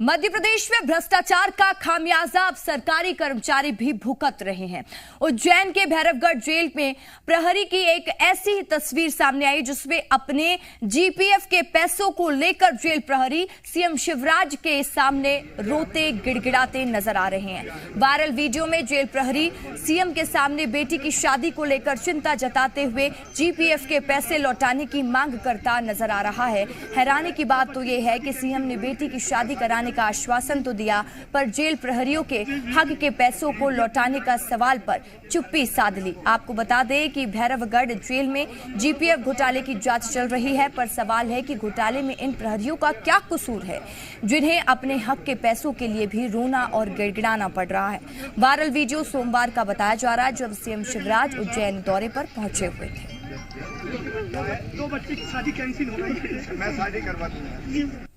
मध्य प्रदेश में भ्रष्टाचार का खामियाजा अब सरकारी कर्मचारी भी भुगत रहे हैं। उज्जैन के भैरवगढ़ जेल में प्रहरी की एक ऐसी ही तस्वीर सामने आई जिसमें अपने जीपीएफ के पैसों को लेकर जेल प्रहरी सीएम शिवराज के सामने रोते गिड़गिड़ाते नजर आ रहे हैं। वायरल वीडियो में जेल प्रहरी सीएम के सामने बेटी की शादी को लेकर चिंता जताते हुए जीपीएफ के पैसे लौटाने की मांग करता नजर आ रहा है। हैरानी की बात तो यह है कि सीएम ने बेटी की शादी कराने का आश्वासन तो दिया, पर जेल प्रहरियों के हक के पैसों को लौटाने का सवाल पर चुप्पी साध ली। आपको बता दें कि भैरवगढ़ जेल में जीपीएफ घोटाले की जांच चल रही है, पर सवाल है कि घोटाले में इन प्रहरियों का क्या कसूर है जिन्हें अपने हक के पैसों के लिए भी रोना और गिड़गिड़ाना पड़ रहा है। वायरल वीडियो सोमवार का बताया जा रहा है जब सीएम शिवराज उज्जैन दौरे पर पहुंचे हुए थे। दो बच्चे की शादी कैंसिल हो गई। मैं शादी करवा दूंगा।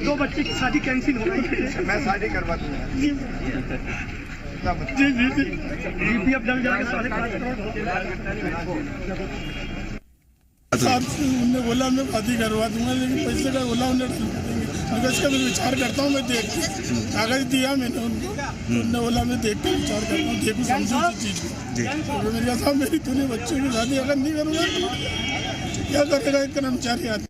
दो बच्चे की शादी कैंसिल हो गई। मैं शादी करवा दूंगा। जी जी जी जीपीएफ डल जाएगा 5.5 करोड़। उन्होंने बोला मैं शादी करवा दूंगा, लेकिन पैसे का बोला उन्हें मगर इसका मैं विचार करता हूँ। मैं देख के कागज दिया मैंने उनको, उन्होंने बोला मैं देख के विचार करता हूँ, देखूँ समझूँ उस चीज़ को। तो मेरे साहब मेरी तूने बच्चों की शादी अगर नहीं करूँगा तो क्या करेगा एक कर्मचारी आदमी।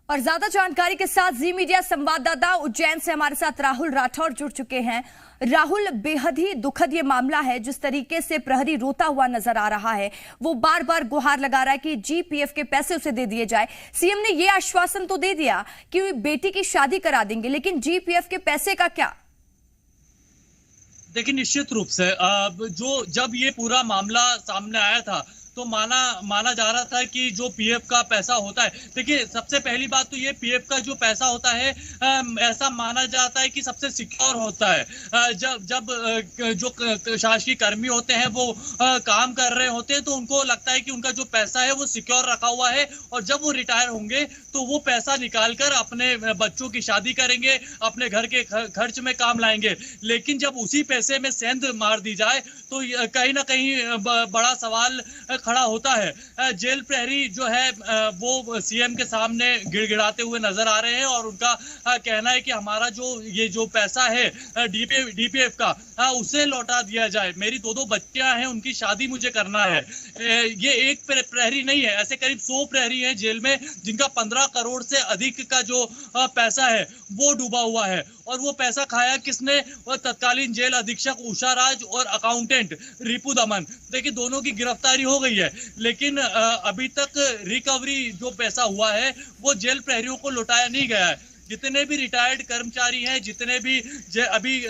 और ज्यादा जानकारी के साथ जी मीडिया संवाददाता उज्जैन से हमारे साथ राहुल राठौर जुड़ चुके हैं। राहुल, बेहद ही दुखद ये मामला है। जिस तरीके से प्रहरी रोता हुआ नजर आ रहा है, वो बार बार गुहार लगा रहा है कि जीपीएफ के पैसे उसे दे दिए जाए। सीएम ने ये आश्वासन तो दे दिया कि बेटी की शादी करा देंगे, लेकिन जीपीएफ के पैसे का क्या? देखिए, निश्चित रूप से जब ये पूरा मामला सामने आया था तो माना जा रहा था कि जो पीएफ का पैसा होता है, देखिए सबसे पहली बात तो ये पीएफ का जो पैसा होता है ऐसा माना जाता है कि सबसे सिक्योर होता है। जब जो शासकीय कर्मी होते हैं वो काम कर रहे होते हैं तो उनको लगता है कि उनका जो पैसा है वो सिक्योर रखा हुआ है, और जब वो रिटायर होंगे तो वो पैसा निकाल कर अपने बच्चों की शादी करेंगे, अपने घर के खर्च में काम लाएंगे। लेकिन जब उसी पैसे में सेंध मार दी जाए तो कहीं ना कहीं बड़ा सवाल खड़ा होता है। जेल प्रहरी जो है वो सीएम के सामने गिड़गिड़ाते हुए नजर आ रहे हैं, और उनका कहना है कि हमारा जो पैसा है डीपीएफ का उसे लौटा दिया जाए। मेरी दो बच्चियां हैं, उनकी शादी मुझे करना है। ये एक प्रहरी नहीं है, ऐसे करीब 100 प्रहरी हैं जेल में जिनका 15 करोड़ से अधिक का जो पैसा है वो डूबा हुआ है। और वो पैसा खाया किसने? वो तत्कालीन जेल अधीक्षक उषा राज और अकाउंटेंट रिपु दमन। देखिए, दोनों की गिरफ्तारी हो गई है, लेकिन अभी तक रिकवरी जो पैसा हुआ है वो जेल प्रहरियों को लौटाया नहीं गया है। जितने भी रिटायर्ड कर्मचारी हैं, जितने भी अभी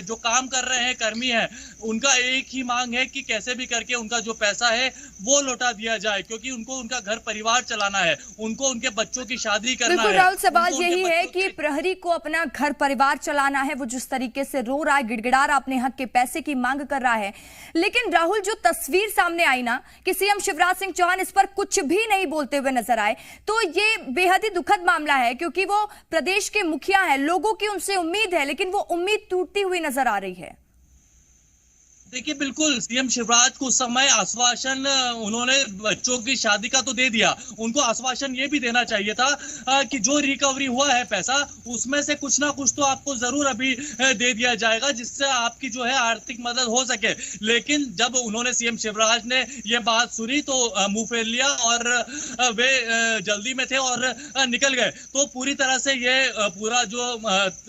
जो काम कर रहे हैं कर्मी हैं, उनका एक ही मांग है कि कैसे भी करके उनका जो पैसा है वो लौटा दिया जाए, क्योंकि उनको उनका घर परिवार चलाना है, उनको उनके बच्चों की शादी करना है। राहुल, सवाल यही है कि प्रहरी को अपना घर परिवार चलाना है, वो जिस तरीके से रो रहा है, गिड़गिड़ा रहा, अपने हक के पैसे की मांग कर रहा है। लेकिन राहुल, जो तस्वीर सामने आई ना कि सीएम शिवराज सिंह चौहान इस पर कुछ भी नहीं बोलते हुए नजर आए, तो ये बेहद ही दुखद मामला है, क्योंकि वो प्रदेश के मुखिया हैं, लोगों की उनसे उम्मीद है, लेकिन वो उम्मीद टूटती हुई नजर आ रही है। देखिए, बिल्कुल सीएम शिवराज को उस समय आश्वासन उन्होंने बच्चों की शादी का तो दे दिया, उनको आश्वासन ये भी देना चाहिए था कि जो रिकवरी हुआ है पैसा उसमें से कुछ ना कुछ तो आपको जरूर अभी दे दिया जाएगा, जिससे आपकी जो है आर्थिक मदद हो सके। लेकिन जब उन्होंने सीएम शिवराज ने ये बात सुनी तो मुंह फेर लिया और वे जल्दी में थे और निकल गए। तो पूरी तरह से ये पूरा जो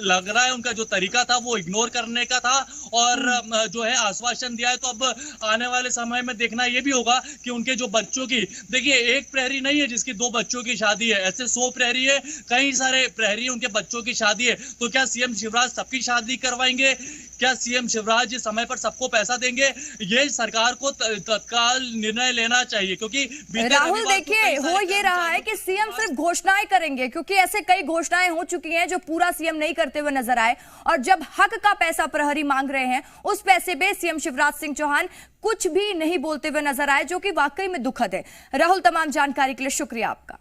लग रहा है उनका जो तरीका था वो इग्नोर करने का था, और जो है आश्वासन दिया है। तो अब आने वाले समय में देखना ये भी होगा कि उनके जो बच्चों की, देखिए एक प्रहरी नहीं है जिसकी 2 बच्चों की शादी है, ऐसे 100 प्रहरी है, कई सारे प्रहरी है, उनके बच्चों की शादी है। तो क्या सीएम शिवराज सबकी शादी करवाएंगे? क्या सीएम शिवराज समय पर सबको पैसा देंगे? ये सरकार को तत्काल निर्णय लेना चाहिए, क्योंकि राहुल देखिए, हो ये रहा है कि सीएम सिर्फ घोषणाएं करेंगे, क्योंकि ऐसे कई घोषणाएं हो चुकी हैं जो पूरा सीएम नहीं करते हुए नजर आए, और जब हक का पैसा प्रहरी मांग रहे हैं उस पैसे पे सीएम शिवराज सिंह चौहान कुछ भी नहीं बोलते हुए नजर आए, जो कि वाकई में दुखद है। राहुल, तमाम जानकारी के लिए शुक्रिया आपका।